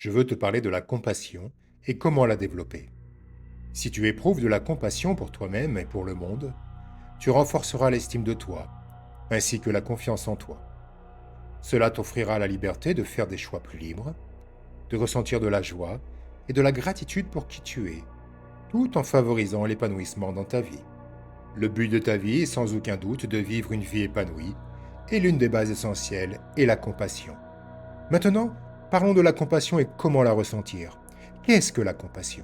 je veux te parler de la compassion et comment la développer. Si tu éprouves de la compassion pour toi-même et pour le monde, tu renforceras l'estime de toi, ainsi que la confiance en toi. Cela t'offrira la liberté de faire des choix plus libres, de ressentir de la joie et de la gratitude pour qui tu es, tout en favorisant l'épanouissement dans ta vie. Le but de ta vie est sans aucun doute de vivre une vie épanouie, et l'une des bases essentielles est la compassion. Maintenant, parlons de la compassion et comment la ressentir. Qu'est-ce que la compassion?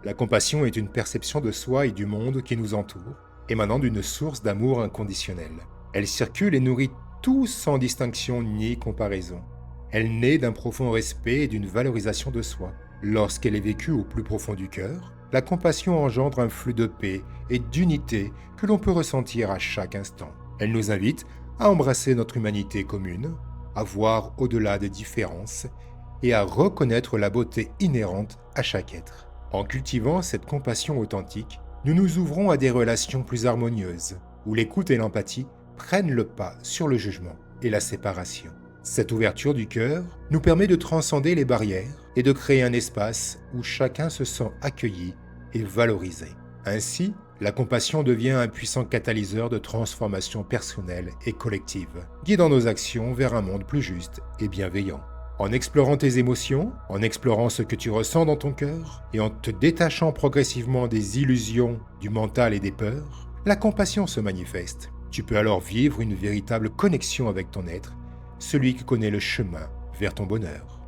La compassion est une perception de soi et du monde qui nous entoure, émanant d'une source d'amour inconditionnel. Elle circule et nourrit tout sans distinction ni comparaison. Elle naît d'un profond respect et d'une valorisation de soi. Lorsqu'elle est vécue au plus profond du cœur, la compassion engendre un flux de paix et d'unité que l'on peut ressentir à chaque instant. Elle nous invite à embrasser notre humanité commune, à voir au-delà des différences et à reconnaître la beauté inhérente à chaque être. En cultivant cette compassion authentique, nous nous ouvrons à des relations plus harmonieuses, où l'écoute et l'empathie prennent le pas sur le jugement et la séparation. Cette ouverture du cœur nous permet de transcender les barrières et de créer un espace où chacun se sent accueilli et valorisé. Ainsi, la compassion devient un puissant catalyseur de transformation personnelle et collective, guidant nos actions vers un monde plus juste et bienveillant. En explorant tes émotions, en explorant ce que tu ressens dans ton cœur, et en te détachant progressivement des illusions, du mental et des peurs, la compassion se manifeste. Tu peux alors vivre une véritable connexion avec ton être, celui qui connaît le chemin vers ton bonheur.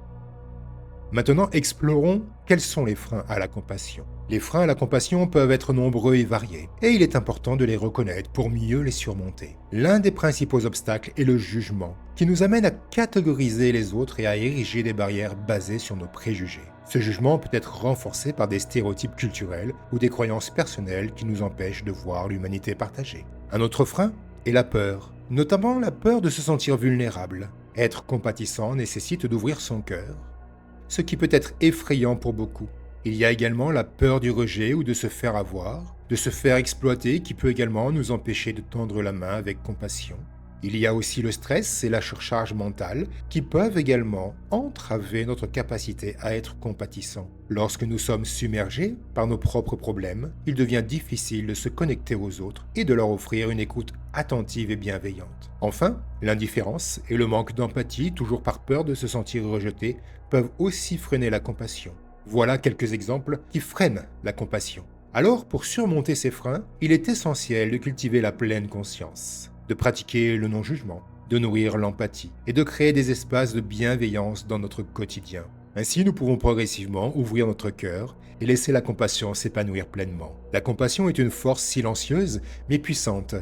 Maintenant, explorons quels sont les freins à la compassion. Les freins à la compassion peuvent être nombreux et variés, et il est important de les reconnaître pour mieux les surmonter. L'un des principaux obstacles est le jugement, qui nous amène à catégoriser les autres et à ériger des barrières basées sur nos préjugés. Ce jugement peut être renforcé par des stéréotypes culturels ou des croyances personnelles qui nous empêchent de voir l'humanité partagée. Un autre frein est la peur, notamment la peur de se sentir vulnérable. Être compatissant nécessite d'ouvrir son cœur, ce qui peut être effrayant pour beaucoup. Il y a également la peur du rejet ou de se faire avoir, de se faire exploiter qui peut également nous empêcher de tendre la main avec compassion. Il y a aussi le stress et la surcharge mentale qui peuvent également entraver notre capacité à être compatissant. Lorsque nous sommes submergés par nos propres problèmes, il devient difficile de se connecter aux autres et de leur offrir une écoute attentive et bienveillante. Enfin, l'indifférence et le manque d'empathie, toujours par peur de se sentir rejeté, peuvent aussi freiner la compassion. Voilà quelques exemples qui freinent la compassion. Alors, pour surmonter ces freins, il est essentiel de cultiver la pleine conscience, de pratiquer le non-jugement, de nourrir l'empathie et de créer des espaces de bienveillance dans notre quotidien. Ainsi, nous pouvons progressivement ouvrir notre cœur et laisser la compassion s'épanouir pleinement. La compassion est une force silencieuse mais puissante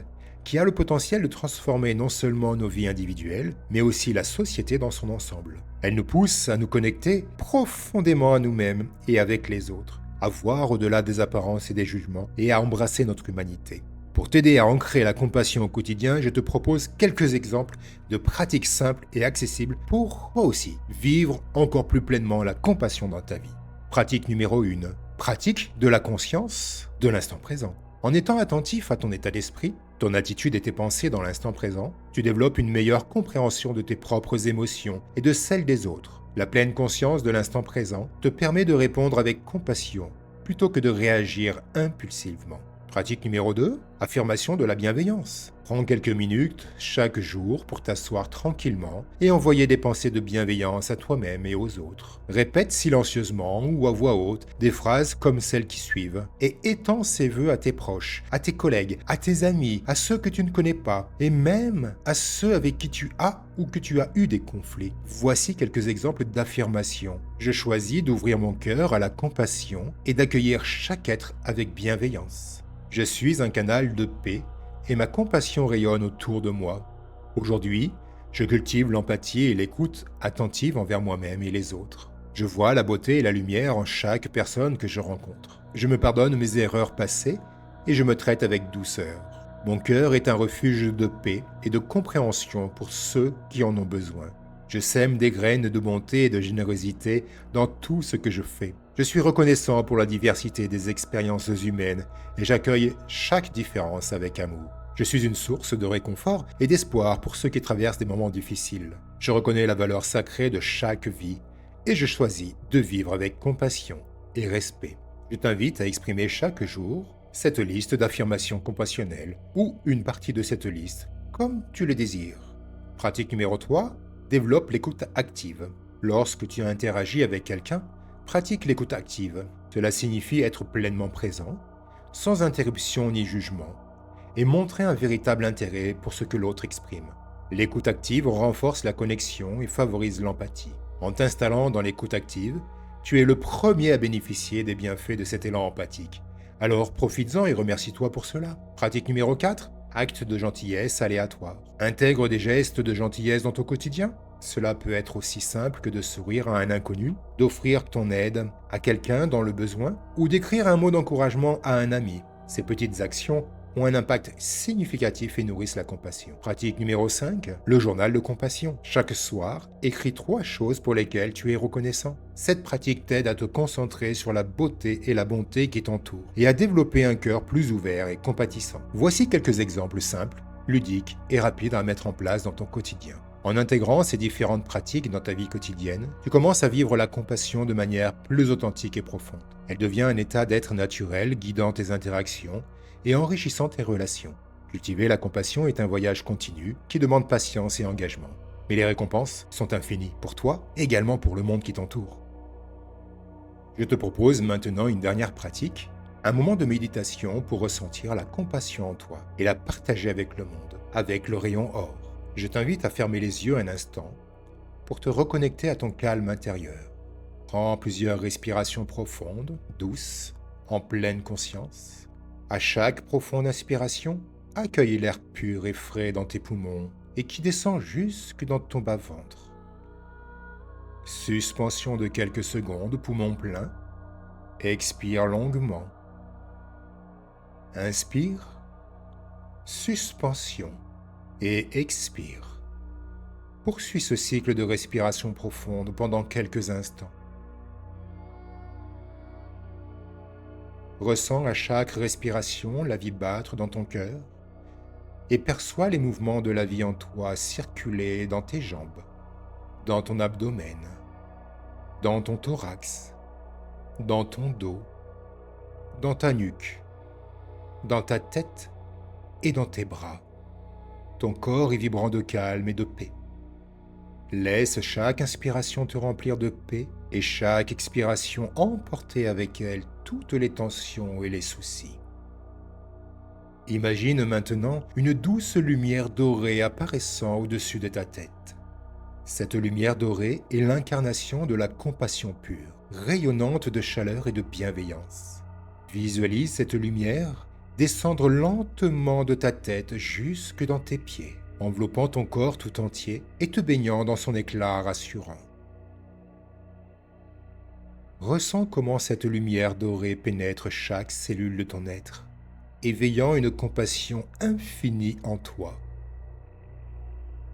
qui a le potentiel de transformer non seulement nos vies individuelles, mais aussi la société dans son ensemble. Elle nous pousse à nous connecter profondément à nous-mêmes et avec les autres, à voir au-delà des apparences et des jugements et à embrasser notre humanité. Pour t'aider à ancrer la compassion au quotidien, je te propose quelques exemples de pratiques simples et accessibles pour, toi aussi, vivre encore plus pleinement la compassion dans ta vie. Pratique numéro 1. Pratique de la conscience de l'instant présent. En étant attentif à ton état d'esprit, ton attitude et tes pensées dans l'instant présent, tu développes une meilleure compréhension de tes propres émotions et de celles des autres. La pleine conscience de l'instant présent te permet de répondre avec compassion plutôt que de réagir impulsivement. Pratique numéro 2, affirmation de la bienveillance. Prends quelques minutes chaque jour pour t'asseoir tranquillement et envoyer des pensées de bienveillance à toi-même et aux autres. Répète silencieusement ou à voix haute des phrases comme celles qui suivent et étends ces vœux à tes proches, à tes collègues, à tes amis, à ceux que tu ne connais pas et même à ceux avec qui tu as ou que tu as eu des conflits. Voici quelques exemples d'affirmations. Je choisis d'ouvrir mon cœur à la compassion et d'accueillir chaque être avec bienveillance. Je suis un canal de paix et ma compassion rayonne autour de moi. Aujourd'hui, je cultive l'empathie et l'écoute attentive envers moi-même et les autres. Je vois la beauté et la lumière en chaque personne que je rencontre. Je me pardonne mes erreurs passées et je me traite avec douceur. Mon cœur est un refuge de paix et de compréhension pour ceux qui en ont besoin. Je sème des graines de bonté et de générosité dans tout ce que je fais. Je suis reconnaissant pour la diversité des expériences humaines et j'accueille chaque différence avec amour. Je suis une source de réconfort et d'espoir pour ceux qui traversent des moments difficiles. Je reconnais la valeur sacrée de chaque vie et je choisis de vivre avec compassion et respect. Je t'invite à exprimer chaque jour cette liste d'affirmations compassionnelles ou une partie de cette liste, comme tu le désires. Pratique numéro 3, développe l'écoute active. Lorsque tu interagis avec quelqu'un, pratique l'écoute active. Cela signifie être pleinement présent, sans interruption ni jugement, et montrer un véritable intérêt pour ce que l'autre exprime. L'écoute active renforce la connexion et favorise l'empathie. En t'installant dans l'écoute active, tu es le premier à bénéficier des bienfaits de cet élan empathique. Alors profites-en et remercie-toi pour cela. Pratique numéro 4, acte de gentillesse aléatoire. Intègre des gestes de gentillesse dans ton quotidien. Cela peut être aussi simple que de sourire à un inconnu, d'offrir ton aide à quelqu'un dans le besoin ou d'écrire un mot d'encouragement à un ami. Ces petites actions ont un impact significatif et nourrissent la compassion. Pratique numéro 5, le journal de compassion. Chaque soir, écris 3 choses pour lesquelles tu es reconnaissant. Cette pratique t'aide à te concentrer sur la beauté et la bonté qui t'entourent et à développer un cœur plus ouvert et compatissant. Voici quelques exemples simples, ludiques et rapides à mettre en place dans ton quotidien. En intégrant ces différentes pratiques dans ta vie quotidienne, tu commences à vivre la compassion de manière plus authentique et profonde. Elle devient un état d'être naturel guidant tes interactions et enrichissant tes relations. Cultiver la compassion est un voyage continu qui demande patience et engagement. Mais les récompenses sont infinies pour toi et également pour le monde qui t'entoure. Je te propose maintenant une dernière pratique, un moment de méditation pour ressentir la compassion en toi et la partager avec le monde, avec le rayon or. Je t'invite à fermer les yeux un instant pour te reconnecter à ton calme intérieur. Prends plusieurs respirations profondes, douces, en pleine conscience. À chaque profonde inspiration, accueille l'air pur et frais dans tes poumons et qui descend jusque dans ton bas-ventre. Suspension de quelques secondes, poumons pleins. Expire longuement. Inspire. Suspension. Et expire. Poursuis ce cycle de respiration profonde pendant quelques instants. Ressens à chaque respiration la vie battre dans ton cœur et perçois les mouvements de la vie en toi circuler dans tes jambes, dans ton abdomen, dans ton thorax, dans ton dos, dans ta nuque, dans ta tête et dans tes bras. Ton corps est vibrant de calme et de paix. Laisse chaque inspiration te remplir de paix et chaque expiration emporter avec elle toutes les tensions et les soucis. Imagine maintenant une douce lumière dorée apparaissant au-dessus de ta tête. Cette lumière dorée est l'incarnation de la compassion pure, rayonnante de chaleur et de bienveillance. Visualise cette lumière descendre lentement de ta tête jusque dans tes pieds, enveloppant ton corps tout entier et te baignant dans son éclat rassurant. Ressens comment cette lumière dorée pénètre chaque cellule de ton être, éveillant une compassion infinie en toi.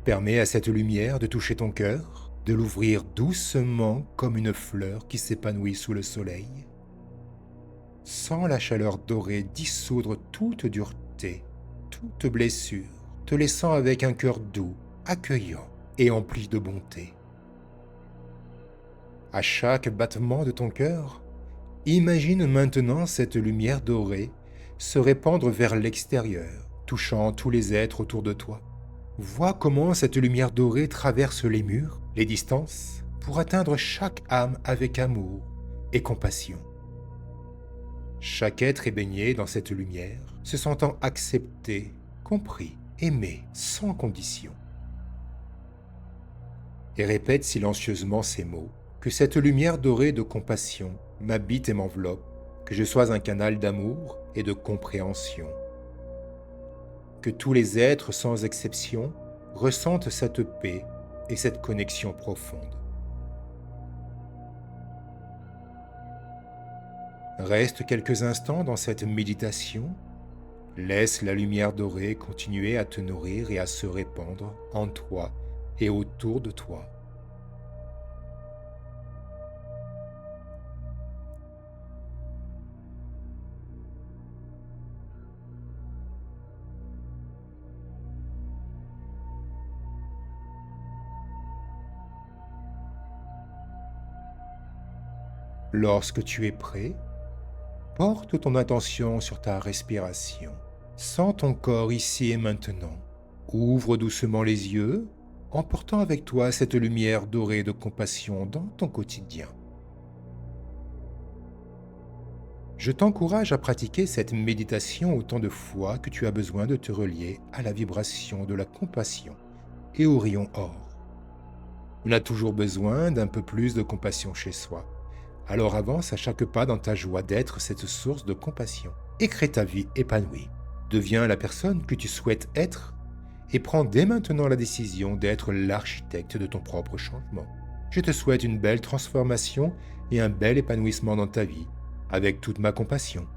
Permets à cette lumière de toucher ton cœur, de l'ouvrir doucement comme une fleur qui s'épanouit sous le soleil. Sens la chaleur dorée dissoudre toute dureté, toute blessure, te laissant avec un cœur doux, accueillant et empli de bonté. À chaque battement de ton cœur, imagine maintenant cette lumière dorée se répandre vers l'extérieur, touchant tous les êtres autour de toi. Vois comment cette lumière dorée traverse les murs, les distances, pour atteindre chaque âme avec amour et compassion. Chaque être est baigné dans cette lumière, se sentant accepté, compris, aimé, sans condition. Et répète silencieusement ces mots, que cette lumière dorée de compassion m'habite et m'enveloppe, que je sois un canal d'amour et de compréhension. Que tous les êtres sans exception ressentent cette paix et cette connexion profonde. Reste quelques instants dans cette méditation. Laisse la lumière dorée continuer à te nourrir et à se répandre en toi et autour de toi. Lorsque tu es prêt, porte ton attention sur ta respiration. Sens ton corps ici et maintenant. Ouvre doucement les yeux en portant avec toi cette lumière dorée de compassion dans ton quotidien. Je t'encourage à pratiquer cette méditation autant de fois que tu as besoin de te relier à la vibration de la compassion et au rayon or. On a toujours besoin d'un peu plus de compassion chez soi. Alors avance à chaque pas dans ta joie d'être cette source de compassion et crée ta vie épanouie. Deviens la personne que tu souhaites être et prends dès maintenant la décision d'être l'architecte de ton propre changement. Je te souhaite une belle transformation et un bel épanouissement dans ta vie, avec toute ma compassion.